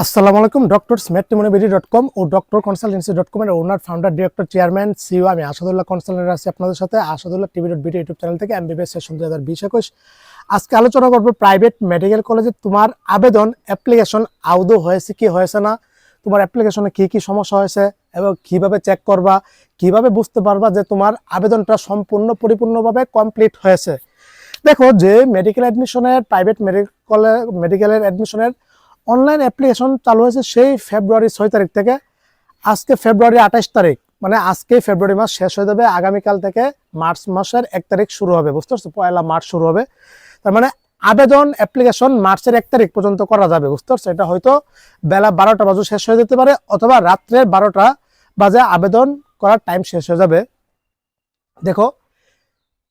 আসসালামু আলাইকুম। Doctors matrimonybeauty.com ও drconsultancy.com এর ওনার, ফাউন্ডার, ডিরেক্টর, চেয়ারম্যান, সিইও আমি আসাদুল্লাহ কনসালটেন্ট আছি আপনাদের সাথে আসাদুল্লাহ টিভি.বিডি ইউটিউব চ্যানেল থেকে এমবিবিএস সেশন 2020-21। আজকে আলোচনা করব প্রাইভেট মেডিকেল কলেজে তোমার আবেদন অ্যাপ্লিকেশন আদৌ হয়েছে কি হয়েছে না, তোমার অ্যাপ্লিকেশনে কি কি সমস্যা হয়েছে এবং কিভাবে চেক করবা, কিভাবে বুঝতে পারবা যে তোমার আবেদনটা সম্পূর্ণ পরিপূর্ণভাবে কমপ্লিট হয়েছে। দেখো, যে মেডিকেল অ্যাডমিশনের প্রাইভেট মেডিকেলের অ্যাডমিশনের অনলাইন অ্যাপ্লিকেশন চালু হয়েছে সেই ফেব্রুয়ারি 6 তারিখ থেকে। আজকে ফেব্রুয়ারি 28 তারিখ, মানে আজকে ফেব্রুয়ারি মাস শেষ হয়ে যাবে, আগামীকাল থেকে মার্চ মাসের 1 তারিখ শুরু হবে, বুঝতে পারছো? 1 মার্চ শুরু হবে। তার মানে আবেদন অ্যাপ্লিকেশন মার্চের 1 তারিখ পর্যন্ত করা যাবে, বুঝতে পারছো? এটা হয়তো বেলা 12টা বাজে শেষ হয়ে যেতে পারে, অথবা রাত্রের 12টা বাজে আবেদন করার টাইম শেষ হয়ে যাবে। দেখো,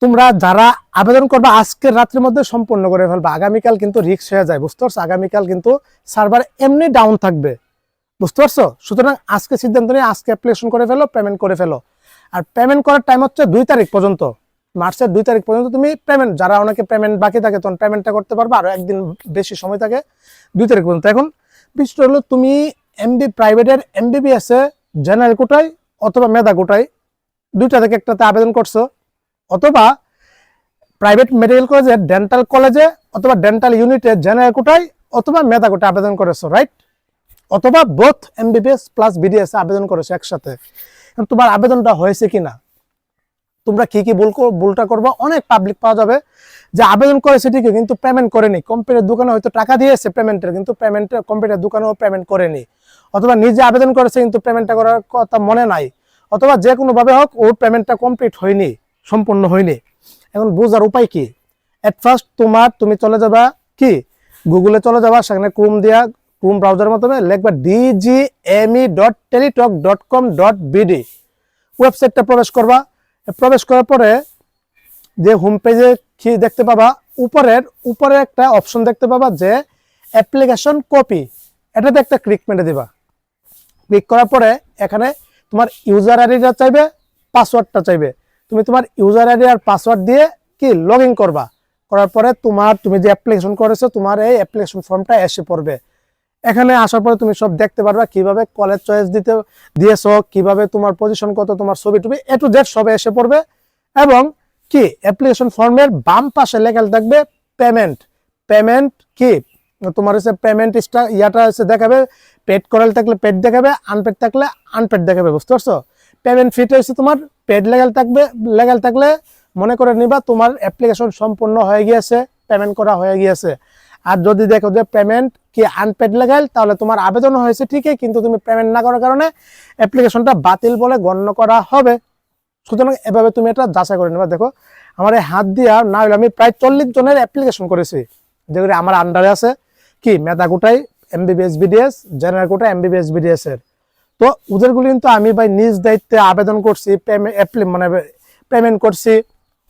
তোমরা যারা আবেদন করবে আজকের রাত্রের মধ্যে সম্পূর্ণ করে ফেলবে, আগামীকাল কিন্তু রিস্ক হয়ে যায়, বুঝতে পারছো? আগামীকাল কিন্তু সার্ভার এমনি ডাউন থাকবে, বুঝতে পারছো? সুতরাং আজকে সিদ্ধান্ত নিয়ে আজকে অ্যাপ্লিকেশন করে ফেলো, পেমেন্ট করে ফেলো। আর পেমেন্ট করার টাইম হচ্ছে 2 তারিখ পর্যন্ত, মার্চের 2 তারিখ পর্যন্ত তুমি পেমেন্ট, যারা অনেকে পেমেন্ট বাকি থাকে তখন পেমেন্টটা করতে পারবে, আরো একদিন বেশি সময় থাকে, 2 তারিখ পর্যন্ত। এখন বিষয়টা হলো, তুমি প্রাইভেটের এমবিবিএস এ জেনারেল কোটায় অথবা মেধা কোটায় দুইটা থেকে একটাতে আবেদন করছো, অথবা প্রাইভেট মেডিকেল কলেজে ডেন্টাল কলেজে অথবা ডেন্টাল ইউনিটে জেনারেল কোটায় অথবা মেধা কোটায় আবেদন করেছো, রাইট? অথবা বোথ এমবিবিএস প্লাস বিডিএস আবেদন করেছো একসাথে। তোমার আবেদনটা হয়েছে কিনা, তোমরা কি কি ভুলটা করবো, অনেক পাবলিক পাওয়া যাবে যে আবেদন করেছে ঠিকই কিন্তু পেমেন্ট করেনি, কম্পিউটার দোকানে হয়তো টাকা দিয়েছে পেমেন্টের, কিন্তু পেমেন্টের কম্পিউটার দোকানেও পেমেন্ট করেনি, অথবা নিজে আবেদন করেছে কিন্তু পেমেন্টটা করার কথা মনে নাই, অথবা যে কোনো ভাবে হোক ওর পেমেন্টটা কমপ্লিট হয়নি, সম্পূর্ণ হয়নি। এখন বোঝার উপায় কি? এট ফার্স্ট তুমি চলে যাবা কি, গুগলে চলে যাবা, সেখানে ক্রোম ব্রাউজারের মাধ্যমে লিখবা dgme.teletalk.com.bd, ওয়েবসাইটটা প্রবেশ করবা। প্রবেশ করার পরে যে হোম পেজে কি দেখতে পাবা, উপরে একটা অপশন দেখতে পাবা যে অ্যাপ্লিকেশন কপি, এটাতে একটা ক্লিক মেরে দিবা। ক্লিক করার পরে এখানে তোমার ইউজার আইডিটা চাইবে, পাসওয়ার্ডটা চাইবে। তুমি তোমার ইউজার আইডি আর পাসওয়ার্ড দিয়ে কি লগ ইন করবা। করার পরে তুমি যে অ্যাপ্লিকেশন করেছো, তোমার এই অ্যাপ্লিকেশন ফর্মটা এসে পড়বে। এখানে আসার পরে তুমি সব দেখতে পারবা, কিভাবে কলেজ চয়েস দিয়েছো, কিভাবে তোমার পজিশন কত, তোমার ছবি টবি এ টু জেড সবে এসে পড়বে। এবং কি অ্যাপ্লিকেশন ফর্মের বাম পাশে লেখা থাকবে পেমেন্ট কি তোমার হচ্ছে পেমেন্ট ইয়াটা হচ্ছে দেখাবে, পেড করাল থাকলে পেড দেখাবে, আনপেড থাকলে আনপেড দেখাবে, বুঝতে পারছো? পেমেন্ট ফিটা হচ্ছে তোমার পেড লেগাল থাকলে মনে করে নিবা তোমার অ্যাপ্লিকেশন সম্পূর্ণ হয়ে গিয়েছে, পেমেন্ট করা হয়ে গিয়েছে। আর যদি দেখো যে পেমেন্ট কি আনপেড লেগাল, তাহলে তোমার আবেদন হয়েছে ঠিকই, কিন্তু তুমি পেমেন্ট না করার কারণে অ্যাপ্লিকেশনটা বাতিল বলে গণ্য করা হবে। সুতরাং এভাবে তুমি এটা যাচাই করে নেবা। দেখো, আমার এই হাত দিয়া না হলে আমি প্রায় 40 জনের অ্যাপ্লিকেশন করেছি, যেগুলি আমার আন্ডারে আছে, কি মেধা কোটায় এমবিবিএস বিডিএস, জেনারেল কোটায় এমবিবিএস বিডিএস এর। তো ওদেরগুলি কিন্তু আমি ভাই নিজ দায়িত্বে আবেদন করছি, মানে পেমেন্ট করছি,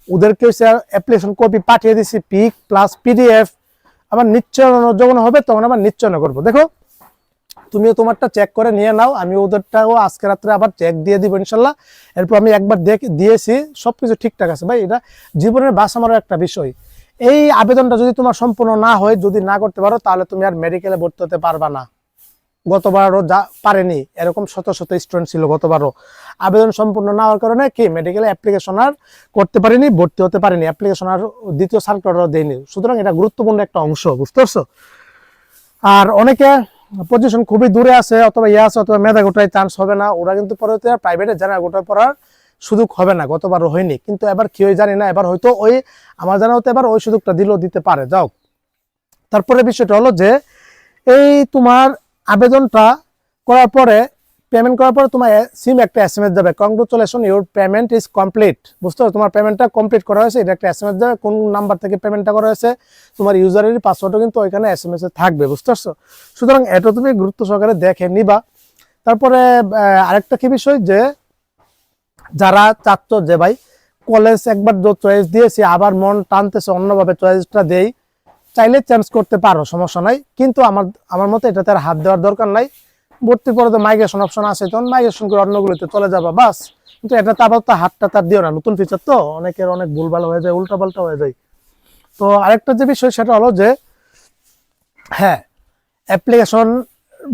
ওদেরকে অ্যাপ্লিকেশন কপি পাঠিয়ে দিছি, পিক প্লাস পিডিএফ। আবার নিশ্চয় যখন হবে তখন আবার নিশ্চয় করবো। দেখো, তুমিও তোমারটা চেক করে নিয়ে নাও, আমি ওদেরটাও আজকে রাত্রে আবার চেক দিয়ে দিব ইনশাল্লাহ। এরপর আমি একবার দিয়েছি, সবকিছু ঠিকঠাক আছে। ভাই, এটা জীবনের বাঁচানোর একটা বিষয়। এই আবেদনটা যদি তোমার সম্পূর্ণ না হয়, যদি না করতে পারো, তাহলে তুমি আর মেডিকেলে ভর্তি হতে পারবা না। গতবারও যা পারেনি, এরকম শত শত স্টুডেন্ট ছিল গতবারও, আবেদন সম্পূর্ণ না হওয়ার কারণে কি মেডিকেলে অ্যাপ্লিকেশন আর করতে পারিনি, ভর্তি হতে পারিনি, অ্যাপ্লিকেশন আর দ্বিতীয় সার্কুলারও দেয়নি। সুতরাং এটা গুরুত্বপূর্ণ একটা অংশ, বুঝতে পারছো? আর অনেকে পজিশন খুবই দূরে আছে, অথবা আছে, অথবা মেধা কোটায় চান্স হবে না, ওরা কিন্তু পরবর্তী প্রাইভেটে জেনারেল কোটায় পড়ার সুযোগ হবে না। গতবারও হয়নি, কিন্তু এবার কি হয় জানি না, এবার হয়তো আমার জানা হতো এবার ওই সুযোগটা দিতে পারে। যাও, তারপরে বিষয়টা হলো যে এই তোমার আবেদনটা করার পরে, পেমেন্ট করার পরে তোমার একটা এসএমএস যাবে, congratulation your payment is complete. বুঝতে পারছো? তোমার পেমেন্টটা কমপ্লিট করা হয়েছে, এটা একটা এসএমএস যাবে, কোন নাম্বার থেকে পেমেন্টটা করা হয়েছে, তোমার ইউজারের পাসওয়ার্ডও কিন্তু ওইখানে এসএমএস এ থাকবে, বুঝতে পারছো? সুতরাং এটা তুমি গুরুত্ব সহকারে দেখে নিবা। তারপরে আরেকটা কি বিষয়, যে যারা চাচ্ছ যে ভাই কলেজ একবার চয়েস দিয়েছি, আবার মন টানতেছে অন্যভাবে চয়েসটা দেই, চাইলে চেঞ্জ করতে পারো, সমস্যা নাই। কিন্তু আমার মতে এটাতে আর হাত দেওয়ার দরকার নাই। ভর্তির পরে তো মাইগ্রেশন অপশন আছে, তখন মাইগ্রেশন করে অন্যগুলোতে চলে যাবা, বাস। কিন্তু এটাতে আবার তো হাতটা তার দিও না, নতুন ফিচার তো অনেকের অনেক ভুলভাল হয়ে যায়, উল্টাপাল্টা হয়ে যায়। তো আরেকটা যে বিষয়, সেটা হলো যে হ্যাঁ, অ্যাপ্লিকেশন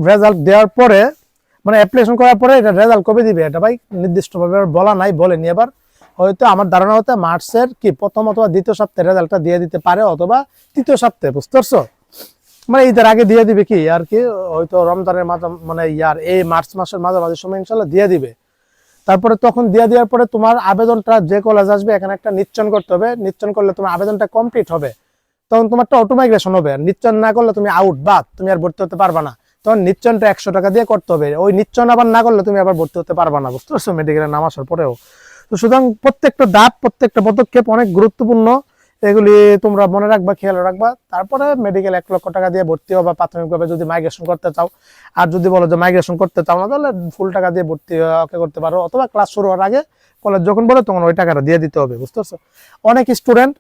রেজাল্ট দেওয়ার পরে মানে অ্যাপ্লিকেশন করার পরে এটা রেজাল্ট কবে দিবে এটা ভাই নির্দিষ্টভাবে বলা নাই, বলেনি। এবার হয়তো আমার ধারণা হতে মার্চের কি প্রথম অথবা দ্বিতীয় সপ্তাহে রেজাল্টটা দিয়ে দিতে পারে, অথবা তৃতীয় সপ্তাহে, বুঝতে পারছো? মানে ঈদের আগে দিয়ে দিবে কি আর কি, হয়তো রমজানের মাঝে মানে ইয়ার এই মার্চ মাসের মাঝামাঝি সময় ইনশাল্লাহ দিয়ে দিবে। তারপরে তখন দিয়ে দেওয়ার পরে তোমার আবেদনটা যে কলেজ আসবে এখানে একটা নিশ্চয়ন করতে হবে, নিশ্চয়ন করলে তোমার আবেদনটা কমপ্লিট হবে, তখন তোমারটা অটো মাইগ্রেশন হবে। নিশ্চয়ন না করলে তুমি আউট, বাদ, তুমি আর ভর্তি হতে পারবা না। তখন নিশ্চয়নটা 100 টাকা দিয়ে করতে হবে, ওই নিশ্চয়ন আবার না করলে তুমি আবার ভর্তি হতে পারবা না, বুঝতে পারছো, মেডিকেলের নাম আসার পরেও। তো সুতরাং প্রত্যেকটা ধাপ, প্রত্যেকটা পদক্ষেপ অনেক গুরুত্বপূর্ণ, এগুলি তোমরা মনে রাখবা, খেয়াল রাখবা। তারপরে মেডিকেল 1 লক্ষ টাকা দিয়ে ভর্তি হবা প্রাথমিকভাবে যদি মাইগ্রেশন করতে চাও। আর যদি বলো যে মাইগ্রেশন করতে চাও না, তাহলে ফুল টাকা দিয়ে ভর্তি করতে পারো, অথবা ক্লাস শুরু হওয়ার আগে কলেজ যখন বলে তখন ওই টাকাটা দিয়ে দিতে হবে, বুঝতে পারছো? অনেক স্টুডেন্ট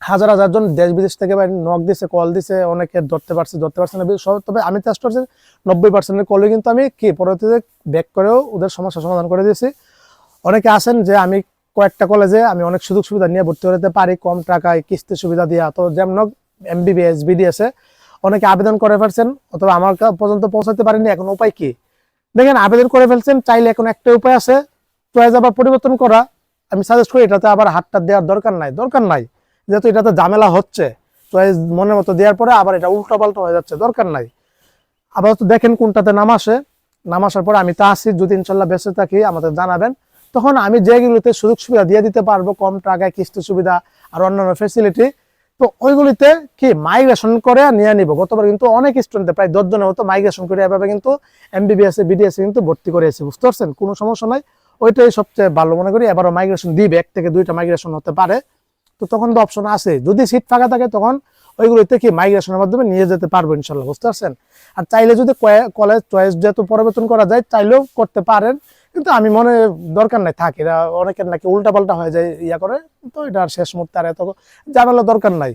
হাজার হাজার জন দেশ বিদেশ থেকে নক দিছে, কল দিছে, অনেকে ধরতে পারছে না। তবে আমি চেষ্টা করছি 90% কলে কিন্তু আমি কি পরবর্তীতে ব্যাক করেও ওদের সমস্যা সমাধান করে দিয়েছি। অনেকে আছেন যে আমি কয়েকটা কলেজে আমি অনেক সুযোগ সুবিধা নিয়ে ভর্তি করতে পারি কম টাকায়, কিস্তি সুবিধা দিয়ে। তো যেমন MBBS BDS অনেকে আবেদন করে ফেলছেন, অথবা আমার পর্যন্ত পৌঁছাতে পারেনি। এখন উপায় কি দেখেন, আবেদন করে ফেলছেন, চাইলে এখন একটা উপায় আছে, চয়েস আবার পরিবর্তন করা। আমি সাজেস্ট করি এটাতে আবার হাতটা দেওয়ার দরকার নাই, যেহেতু এটাতে ঝামেলা হচ্ছে, চয়েস মনের মতো দেওয়ার পরে আবার এটা উল্টো পাল্টা হয়ে যাচ্ছে, দরকার নাই। আবার তো দেখেন কোনটাতে নাম আসার পরে আমি তো আসি, যদি ইনশাল্লাহ বেঁচে থাকি আমাদের জানাবেন, তখন আমি যেগুলিতে সুযোগ সুবিধা দিয়ে দিতে পারবো, কম টাকায় কিস্তি সুবিধা আর অন্যান্য ফেসিলিটি, তো ওইগুলিতে কি মাইগ্রেশন করে নিয়ে নিব। গতবার কিন্তু অনেক স্টুডেন্ট প্রায় 10 জনের মতো মাইগ্রেশন করে এভাবে কিন্তু MBBS BDS কিন্তু ভর্তি করেছে, বুঝতে পারছেন? কোনো সমস্যা নাই, ওইটাই সবচেয়ে ভালো মনে করি। এবারও মাইগ্রেশন দিবে, 1 থেকে 2টা মাইগ্রেশন হতে পারে। তো তখন তো অপশন আছে, যদি সিট ফাঁকা থাকে তখন ওইগুলোতে কি মাইগ্রেশনের মাধ্যমে নিয়ে যেতে পারবো ইনশাল্লাহ, বুঝতে পারছেন? আর চাইলে যদি কলেজ চয়েস যেহেতু পরিবর্তন করা যায়, চাইলেও করতে পারেন, কিন্তু আমি মনে দরকার নাই থাক, এরা অনেকের নাকি উল্টাপাল্টা হয়ে যায় ইয়া করে, তো এটা শেষ মুহূর্তে আর এত ঝামেলা দরকার নাই।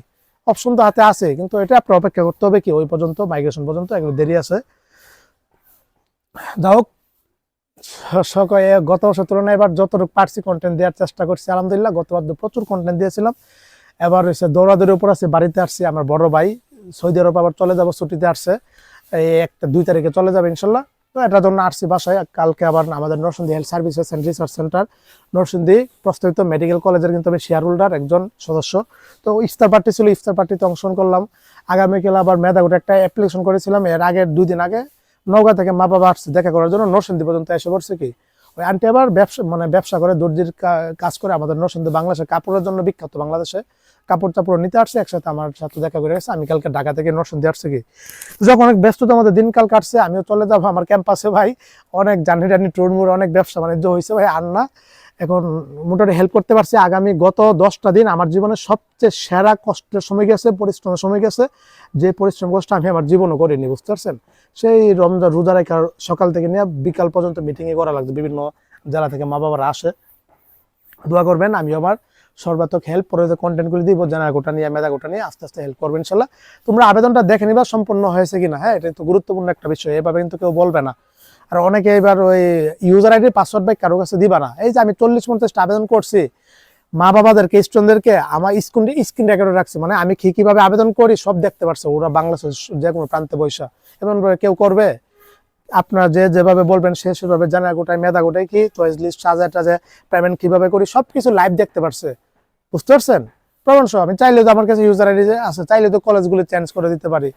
অপশন তো হাতে আছে, কিন্তু এটা আপনার অপেক্ষা করতে হবে কি ওই পর্যন্ত, মাইগ্রেশন পর্যন্ত, এগুলো দেরি আছে। যাই হোক, গত বছর তুলনায় এবার যতটুকু পারছি কন্টেন্ট দেওয়ার চেষ্টা করছি, আলহামদুলিল্লাহ। গতবার প্রচুর কন্টেন্ট দিয়েছিলাম, এবার হচ্ছে দৌড়াদৌড়ির উপর আছে। বাড়িতে আসছি, আমার বড় ভাই সৌদি আরব আবার চলে যাব, ছুটিতে আসছে, এই 2 তারিখে চলে যাবে ইনশাল্লাহ। তো এটার জন্য আসছি বাসায়। কালকে আবার আমাদের Narsingdi health services and research centre Narsingdi প্রস্তাবিত মেডিকেল কলেজের কিন্তু আমি শেয়ার হোল্ডার, একজন সদস্য। তো ইফতার পার্টি ছিল, ইফতার পার্টিতে অংশগ্রহণ করলাম। আগামীকাল আবার মেধাগুটে একটা অ্যাপ্লিকেশন করেছিলাম, এর আগের 2 দিন আগে নওগাঁ থেকে মা বাবা আসছে দেখা করার জন্য, নরসিংদী পর্যন্ত এসে পড়ছে। কি ওই আন্টি আবার ব্যবসা করে, দর্জির কাজ করে, আমাদের নরসিংদী বাংলাদেশের কাপড়ের জন্য বিখ্যাত, বাংলাদেশে কাপড় চাপড় নিতে আসছে, একসাথে আমার সাথে দেখা করে গেছে। আমি কালকে ঢাকা থেকে নরসিংদী আসছি। কি যখন অনেক ব্যস্ততা আমাদের দিনকাল কাটছে, আমিও চলে যাবো আমার ক্যাম্পাসে ভাই, অনেক জার্নি টুরমুর, অনেক ব্যবসা বাণিজ্য হয়েছে ভাই, আর না এখন মোটামুটি হেল্প করতে পারছি। আগামী গত 10টা দিন আমার জীবনের সবচেয়ে সেরা কষ্টের সময় গেছে, পরিশ্রমের সময় গেছে, যে পরিশ্রম কষ্ট আমি আমার জীবনও করিনি, বুঝতে পারছেন? সেই রমজান রোজা রেখার সকাল থেকে নিয়ে বিকাল পর্যন্ত মিটিংয়ে করা লাগছে, বিভিন্ন জেলা থেকে মা বাবারা আসে। দোয়া করবেন, আমি আবার সর্বাত্মক হেল্প করে কন্টেন্টগুলি দিব, জানা গোটা নিয়ে, মেধা গোটা নিয়ে আস্তে আস্তে হেল্প করবেন ইনশাল্লাহ। তোমরা আবেদনটা দেখে নিবা সম্পূর্ণ হয়েছে কিনা, হ্যাঁ, এটা তো গুরুত্বপূর্ণ একটা বিষয়, এভাবে কিন্তু কেউ বলবে না। আর অনেকে এবার ওই ইউজার আইডি পাসওয়ার্ড ভাই কারো কাছে দিবা না। এই যে আমি 40-50টা আবেদন করছি, মা বাবাদেরকে, স্টুডেন্টদেরকে আমার স্ক্রিন রেকর্ডে রাখছি, মানে আমি কিভাবে আবেদন করি সব দেখতে পারছে ওরা, বাংলাদেশের যে কোনো প্রান্তে বৈশা। এমন কেউ করবে? আপনার যেভাবে বলবেন সেভাবে জানা গোটাই, মেধা গোটাই, কি চয়েস লিস্ট সাজা পেমেন্ট কিভাবে করি সবকিছু লাইভ দেখতে পারছে, বুঝতে পারছেন? প্রমাণ সহ আমি চাইলে তো, আমার কাছে ইউজার আইডি আছে, চাইলে তো কলেজগুলি চেঞ্জ করে দিতে পারি,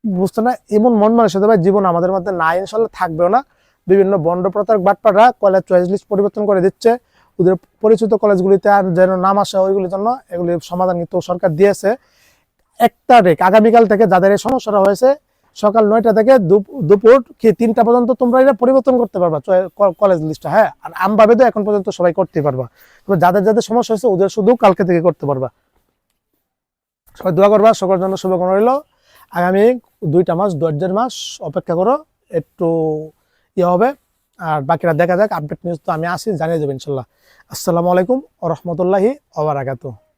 বুঝতে না? এমন মন মানুষের ভাই জীবন আমাদের মধ্যে নাই, ইনশাল্লাহ থাকবেও না। বিভিন্ন বন্ড প্রতারক বাটপাড়া কলেজ চয়েস লিস্ট পরিবর্তন করে দিচ্ছে, ওদের পরিচিত কলেজগুলিতে আর যেন নাম আসে ওইগুলির জন্য, এগুলি সমাধান কিন্তু সরকার দিয়েছে। 1 তারিখ আগামীকাল থেকে যাদের এই সমস্যাটা হয়েছে, সকাল 9টা থেকে দুপুর 3টা পর্যন্ত তোমরা এটা পরিবর্তন করতে পারবা কলেজ লিস্টটা, হ্যাঁ। আর আমভাবে তো এখন পর্যন্ত সবাই করতে পারবা, তবে যাদের যাদের সমস্যা হয়েছে ওদের শুধু কালকে থেকে করতে পারবা। সবাই দোয়া করবা, সকলের জন্য শুভকামনা রইল। আগামী 2টা মাস, ধৈর্যের মাস অপেক্ষা করো, একটু ইয়ে হবে। আর বাকিরা দেখা যাক, আপডেট নিউজ তো আমি আসি, জানিয়ে দেবো ইনশাল্লাহ। আসসালামু আলাইকুম ওয়া রাহমাতুল্লাহি ওয়া বারাকাতুহু।